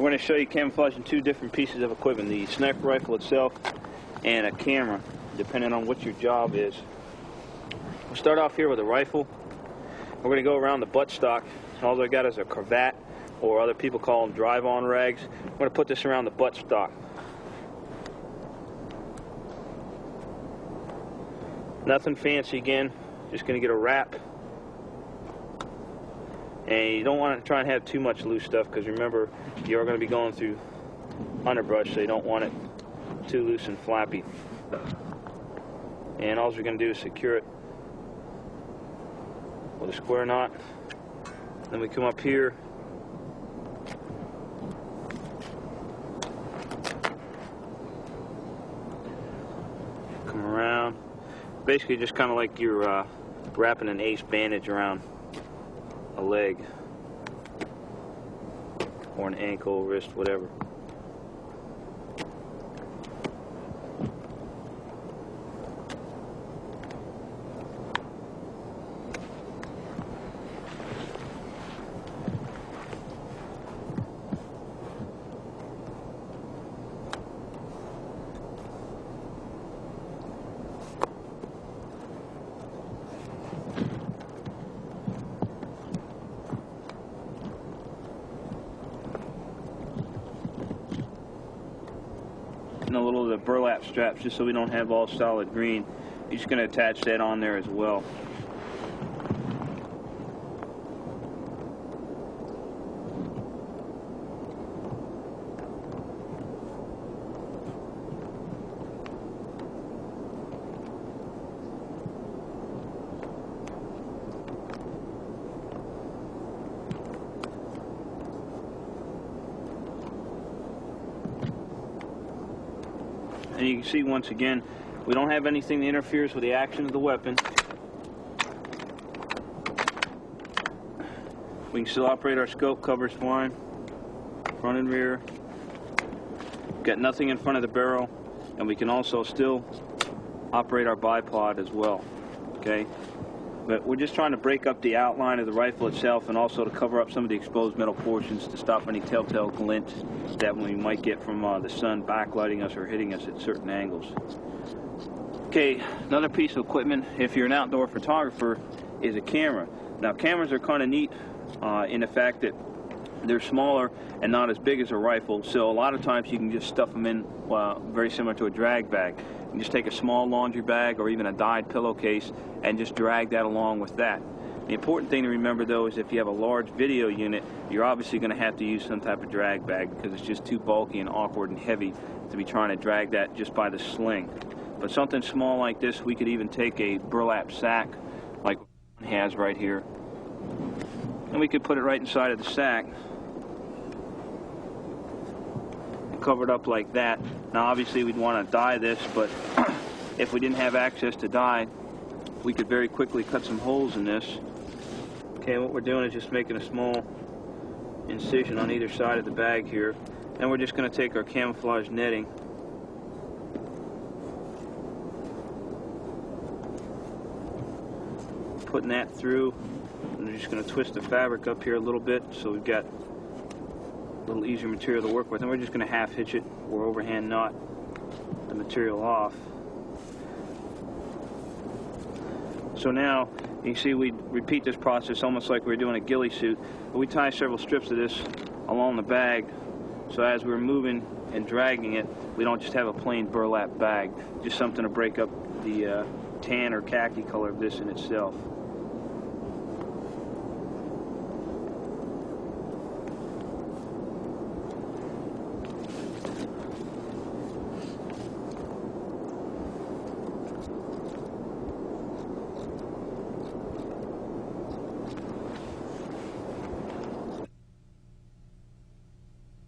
We're going to show you camouflaging two different pieces of equipment, the sniper rifle itself and a camera, depending on what your job is. We'll start off here with a rifle. We're going to go around the buttstock. All I got is a cravat, or other people call them drive-on rags. We're going to put this around the buttstock. Nothing fancy again, just going to get a wrap. And you don't want to try and have too much loose stuff, because remember, you're going to be going through underbrush, so you don't want it too loose and flappy. And all you're going to do is secure it with a square knot. Then we come up here, come around, basically just kind of like you're wrapping an ace bandage around a leg or an ankle, wrist, whatever. And a little of the burlap straps, just so we don't have all solid green. You're just going to attach that on there as well. And you can see once again, we don't have anything that interferes with the action of the weapon. We can still operate our scope, covers fine, front and rear. We've got nothing in front of the barrel, and we can also still operate our bipod as well, okay? But we're just trying to break up the outline of the rifle itself, and also to cover up some of the exposed metal portions to stop any telltale glint that we might get from the sun backlighting us or hitting us at certain angles. Okay, another piece of equipment, if you're an outdoor photographer, is a camera. Now, cameras are kind of neat in the fact that they're smaller and not as big as a rifle, so a lot of times you can just stuff them in very similar to a drag bag. You can just take a small laundry bag or even a dyed pillowcase and just drag that along with that. The important thing to remember, though, is if you have a large video unit, you're obviously going to have to use some type of drag bag, because it's just too bulky and awkward and heavy to be trying to drag that just by the sling. But something small like this, we could even take a burlap sack like one has right here, and we could put it right inside of the sack and cover it up like that. Now obviously we'd want to dye this, but if we didn't have access to dye, we could very quickly cut some holes in this. Okay, what we're doing is just making a small incision on either side of the bag here. Then we're just going to take our camouflage netting, putting that through, and we're just going to twist the fabric up here a little bit so we've got a little easier material to work with. And we're just going to half hitch it or overhand knot the material off. So now you can see we repeat this process almost like we're doing a ghillie suit, but we tie several strips of this along the bag, so as we're moving and dragging it, we don't just have a plain burlap bag, just something to break up the tan or khaki color of this in itself.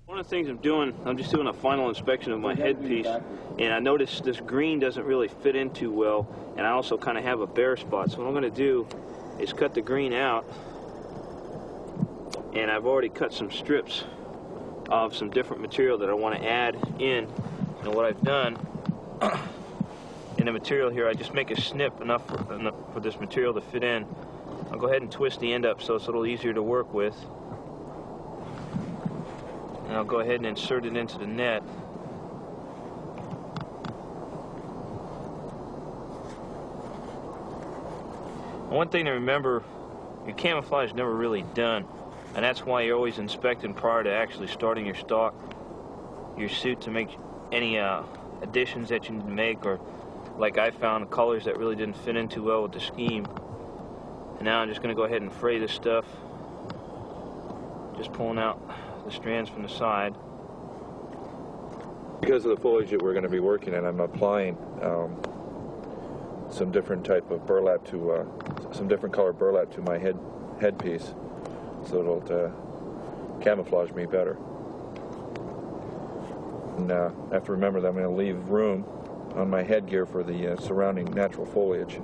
One of the things I'm just doing a final inspection of my headpiece, and I noticed this green doesn't really fit in too well, and I also kind of have a bare spot. So what I'm going to do is cut the green out, and I've already cut some strips of some different material that I want to add in. And what I've done in the material here, I just make a snip enough for this material to fit in. I'll go ahead and twist the end up so it's a little easier to work with. And I'll go ahead and insert it into the net. One thing to remember, your camouflage is never really done, and that's why you're always inspecting prior to actually starting your suit to make any additions that you need to make, or like I found colors that really didn't fit in too well with the scheme. And now I'm just going to go ahead and fray this stuff, just pulling out the strands from the side. Because of the foliage that we're going to be working in, I'm applying some different type of burlap to some different color burlap to my headpiece, so it'll camouflage me better. And I have to remember that I'm going to leave room on my headgear for the surrounding natural foliage.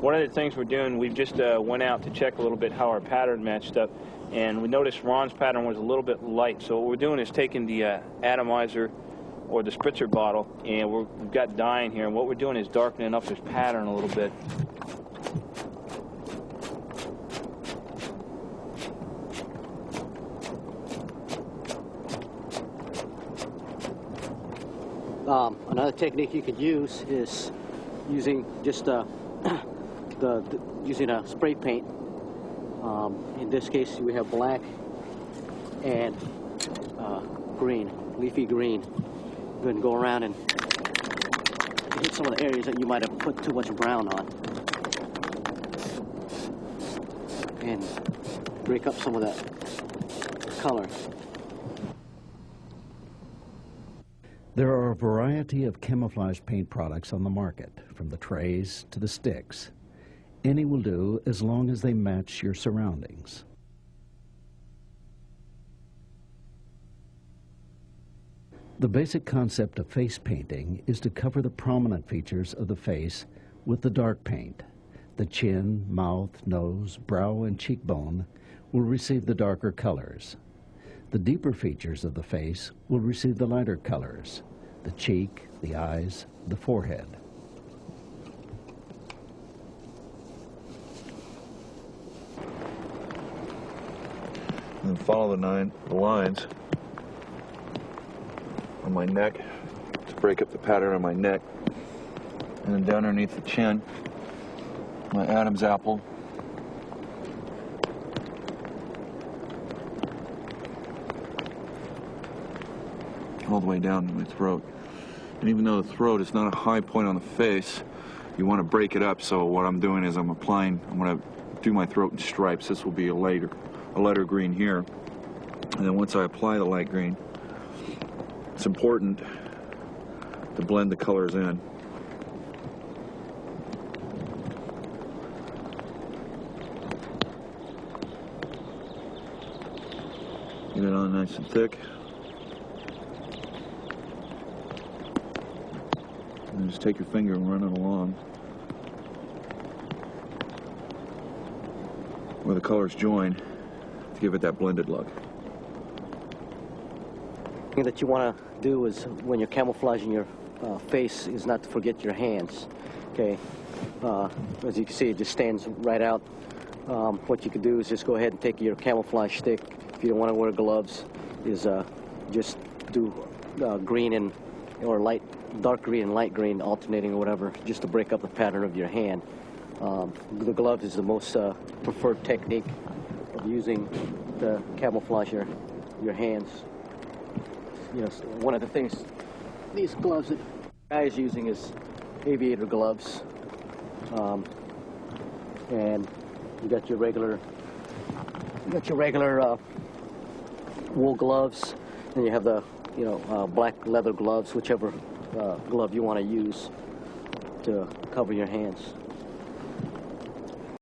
One of the things we're doing, we've just went out to check a little bit how our pattern matched up, and we noticed Ron's pattern was a little bit light. So what we're doing is taking the atomizer or the spritzer bottle, and we've got dye in here, and what we're doing is darkening up his pattern a little bit. Another technique you could use is using just using a spray paint. In this case, we have black and green, leafy green. Go ahead and go around and hit some of the areas that you might have put too much brown on, and break up some of that color. There are a variety of camouflage paint products on the market, from the trays to the sticks. Any will do as long as they match your surroundings. The basic concept of face painting is to cover the prominent features of the face with the dark paint. The chin, mouth, nose, brow, and cheekbone will receive the darker colors. The deeper features of the face will receive the lighter colors: the cheek, the eyes, the forehead. And then follow the lines on my neck to break up the pattern on my neck. And then down underneath the chin, my Adam's apple. All the way down to my throat. And even though the throat is not a high point on the face, you want to break it up. So what I'm doing is I'm going to do my throat in stripes. This will be a lighter green here. And then once I apply the light green, it's important to blend the colors in. Get it on nice and thick. And just take your finger and run it along where the colors join to give it that blended look. The thing that you want to do is, when you're camouflaging your face, is not to forget your hands. Okay, as you can see, it just stands right out. What you could do is just go ahead and take your camouflage stick. If you don't want to wear gloves, is just do green or dark green and light green alternating or whatever, just to break up the pattern of your hand. The glove is the most preferred technique of using to camouflage your hands. You know, one of the things these gloves that the guy is using is aviator gloves, and you got your regular wool gloves, and you have the black leather gloves, whichever glove you want to use to cover your hands.